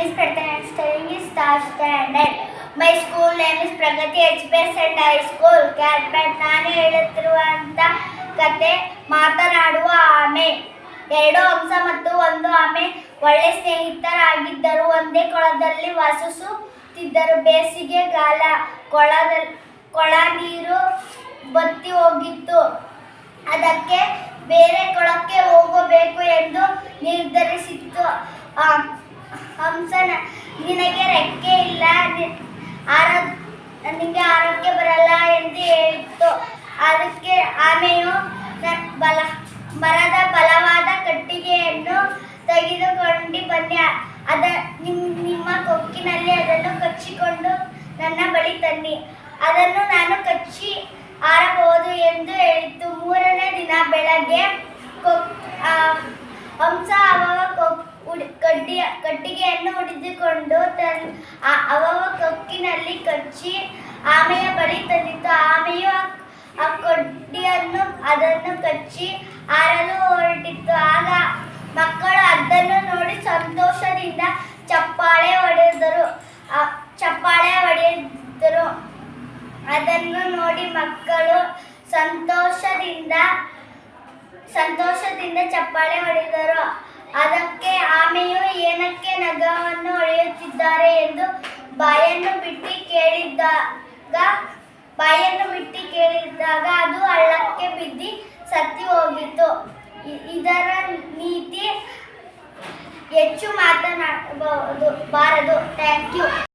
is Prathan. I am studying in third standard. My school name is Pragati HPS and High School, Carpet. ನಾನು ಹೇಳುತ್ತಿರುವಂತ ಕತೆ ಮಾತನಾಡುವ ಆಮೆ. ಎರಡು ಹಂಸ ಮತ್ತು ಒಂದು ಆಮೆ ಒಳ್ಳೆ ಸ್ನೇಹಿತರಾಗಿದ್ದರು. ಒಂದೇ ಕೊಳದಲ್ಲಿ ವಾಸಿಸುತ್ತಿದ್ದರು. ಬೇಸಿಗೆಗಾಲ. ಕೊಳ ನೀರು ಬತ್ತಿ ಹೋಗಿತ್ತು. ಅದಕ್ಕೆ ಬೇರೆ ಕೊಳಕ್ಕೆ ಹೋಗಬೇಕು ಎಂದು ನಿರ್ಧರಿಸಿತ್ತು. ಹಂಸ, ನಿನಗೆ ರೆಕ್ಕೆ ಇಲ್ಲ, ನಿನಗೆ ಆರೋಗ್ಯ ಬರಲ್ಲ ಎಂದು ಹೇಳಿತ್ತು. ಅದಕ್ಕೆ ಆಮೆಯು ಮರದ ಬಲವಾದ ಕಟ್ಟಿಗೆಯನ್ನು ತೆಗೆದುಕೊಂಡು ಬನ್ನಿ, ನಿಮ್ಮ ಕೊಕ್ಕಿನಲ್ಲಿ ಅದನ್ನು ಕಚ್ಚಿಕೊಂಡು ನನ್ನ ಬಳಿ ತನ್ನಿ, ಅದನ್ನು ನಾನು ಕಚ್ಚಿ ಆರಬಹುದು ಎಂದು ಹೇಳಿತು. ಮೂರನೇ ದಿನ ಬೆಳಗ್ಗೆ ಹಂಸ ಕಟ್ಟಿಗೆಯನ್ನು ಹಿಡಿದುಕೊಂಡು ಅವವ ಕೊಕ್ಕಿನಲ್ಲಿ ಕಚ್ಚಿ ಆಮೆಯ ಬಳಿ ತಂದಿತು. ಆಮೆಯು ಆ ಕಡ್ಡಿಯನ್ನು ಅದನ್ನು ಕಚ್ಚಿ ಆರಲು ಹೊರಟಿತ್ತು. ಆಗ ಮಕ್ಕಳು ಅದನ್ನು ನೋಡಿ ಸಂತೋಷದಿಂದ ಚಪ್ಪಾಳೆ ಹೊಡೆದರು. ಅದನ್ನು ನೋಡಿ ಮಕ್ಕಳು ಸಂತೋಷದಿಂದ ಚಪ್ಪಾಳೆ ಹೊಡೆದರು. ಅದಕ್ಕೆ ಆಮೆಯು ಏನಕ್ಕೆ ನಗವನ್ನು ಹೊಡೆಯುತ್ತಿದ್ದಾರೆ ಎಂದು ಬಾಯನ್ನು ಬಿಟ್ಟು ಕೇಳಿದಾಗ ಅದು ಹಳ್ಳಕ್ಕೆ ಬಿದ್ದು ಸತ್ತು ಹೋಗಿತು. ಇದರ ನೀತಿ ಹೆಚ್ಚು ಮಾತನಾಡಬಾರದು. Thank you.